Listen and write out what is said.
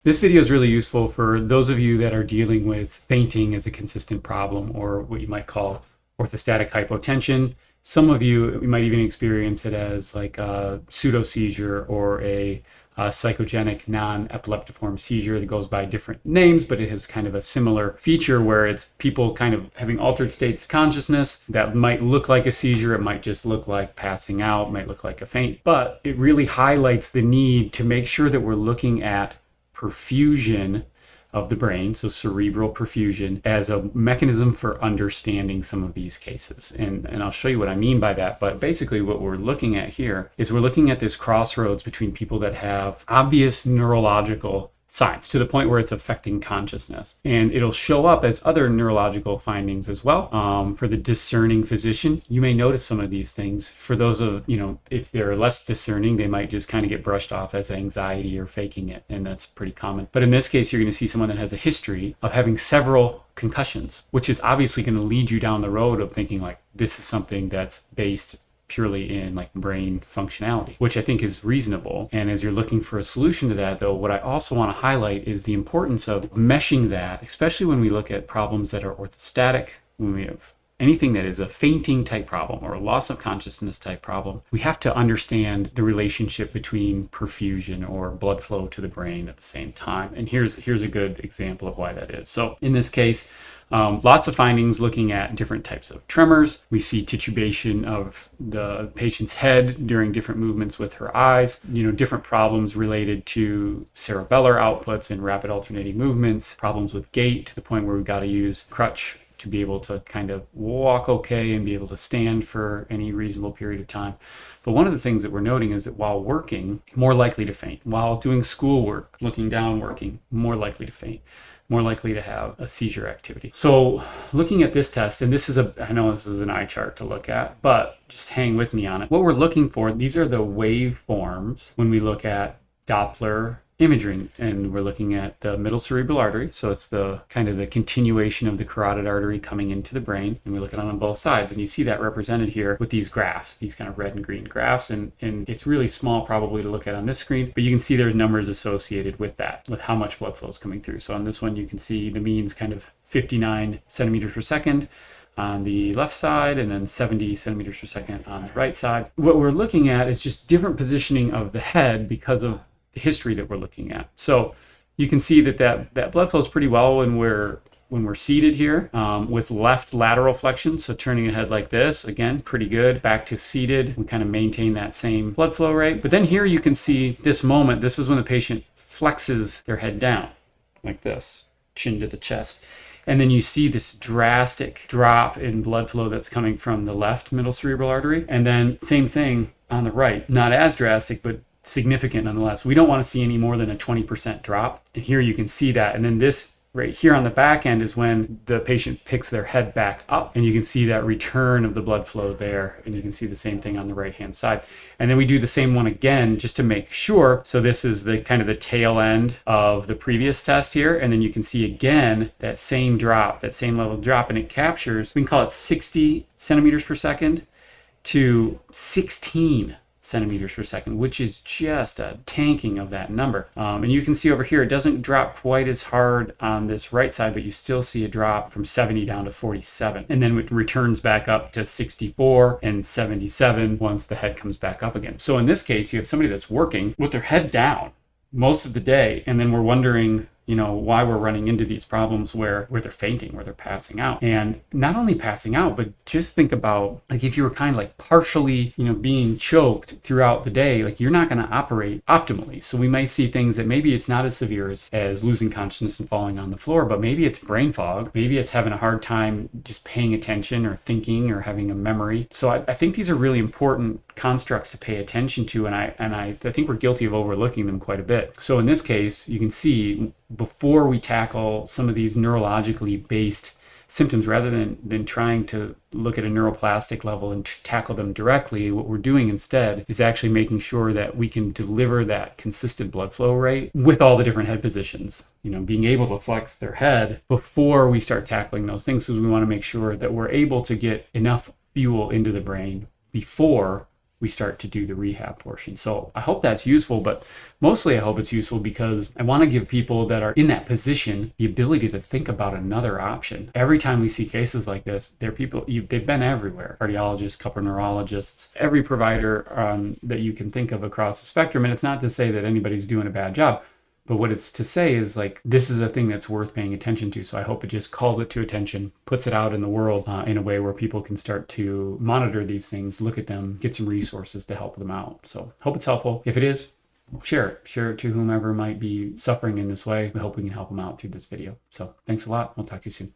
This video is really useful for those of you that are dealing with fainting as a consistent problem, or what you might call orthostatic hypotension. Some of you might even experience it as like a pseudo-seizure or a psychogenic non-epileptiform seizure that goes by different names, but it has kind of a similar feature where it's people kind of having altered states of consciousness that might look like a seizure. It might just look like passing out, might look like a faint, but it really highlights the need to make sure that we're looking at perfusion of the brain, so cerebral perfusion, as a mechanism for understanding some of these cases. And I'll show you what I mean by that. But basically what we're looking at here is we're looking at this crossroads between people that have obvious neurological signs to the point where it's affecting consciousness. And it'll show up as other neurological findings as well. For the discerning physician, you may notice some of these things. For those of, if they're less discerning, they might just kind of get brushed off as anxiety or faking it. And that's pretty common. But in this case, you're going to see someone that has a history of having several concussions, which is obviously going to lead you down the road of thinking like, this is something that's based purely in like brain functionality, which I think is reasonable. And as you're looking for a solution to that, though, what I also want to highlight is the importance of meshing that, especially when we look at problems that are orthostatic, when we have anything that is a fainting type problem or a loss of consciousness type problem. We have to understand the relationship between perfusion or blood flow to the brain at the same time. And here's a good example of why that is. So in this case, lots of findings looking at different types of tremors. We see titubation of the patient's head during different movements with her eyes, different problems related to cerebellar outputs and rapid alternating movements, problems with gait to the point where we've got to use crutch to be able to kind of walk okay and be able to stand for any reasonable period of time. But one of the things that we're noting is that while working, more likely to faint. While doing schoolwork, looking down, working, more likely to faint, more likely to have a seizure activity. So looking at this test, and I know this is an eye chart to look at, but just hang with me on it. What we're looking for, these are the waveforms when we look at Doppler imaging, and we're looking at the middle cerebral artery. So it's the kind of the continuation of the carotid artery coming into the brain, and we look at it on both sides, and you see that represented here with these graphs, these kind of red and green graphs, and it's really small probably to look at on this screen, but you can see there's numbers associated with that, with how much blood flow is coming through. So on this one you can see the mean's kind of 59 centimeters per second on the left side, and then 70 centimeters per second on the right side. What we're looking at is just different positioning of the head because of the history that we're looking at. So you can see that blood flows pretty well when we're seated here, with left lateral flexion, so turning the head like this, again, pretty good. Back to seated, we kind of maintain that same blood flow rate. But then here you can see this moment, this is when the patient flexes their head down, like this, chin to the chest. And then you see this drastic drop in blood flow that's coming from the left middle cerebral artery. And then same thing on the right, not as drastic, but significant nonetheless. We don't want to see any more than a 20% drop. And here you can see that. And then this right here on the back end is when the patient picks their head back up, and you can see that return of the blood flow there. And you can see the same thing on the right hand side. And then we do the same one again just to make sure. So this is the kind of the tail end of the previous test here. And then you can see again that same drop, that same level of drop, and it captures, we can call it 60 centimeters per second to 16 centimeters per second, which is just a tanking of that number. And you can see over here, it doesn't drop quite as hard on this right side, but you still see a drop from 70 down to 47. And then it returns back up to 64 and 77 once the head comes back up again. So in this case, you have somebody that's working with their head down most of the day, and then we're wondering, why we're running into these problems where they're fainting, where they're passing out. And not only passing out, but just think about, like, if you were kind of like partially, being choked throughout the day, like, you're not going to operate optimally. So we might see things that maybe it's not as severe as losing consciousness and falling on the floor, but maybe it's brain fog. Maybe it's having a hard time just paying attention or thinking or having a memory. So I think these are really important constructs to pay attention to, and I think we're guilty of overlooking them quite a bit. So in this case, you can see, before we tackle some of these neurologically based symptoms, rather than trying to look at a neuroplastic level and tackle them directly, what we're doing instead is actually making sure that we can deliver that consistent blood flow rate with all the different head positions, being able to flex their head before we start tackling those things, because we want to make sure that we're able to get enough fuel into the brain before we start to do the rehab portion. So I hope that's useful, but mostly I hope it's useful because I want to give people that are in that position the ability to think about another option. Every time we see cases like this, they're people, they've been everywhere. Cardiologists, couple neurologists, every provider that you can think of across the spectrum. And it's not to say that anybody's doing a bad job, but what it's to say is like, this is a thing that's worth paying attention to. So I hope it just calls it to attention, puts it out in the world in a way where people can start to monitor these things, look at them, get some resources to help them out. So hope it's helpful. If it is, share it to whomever might be suffering in this way. We hope we can help them out through this video. So thanks a lot. We'll talk to you soon.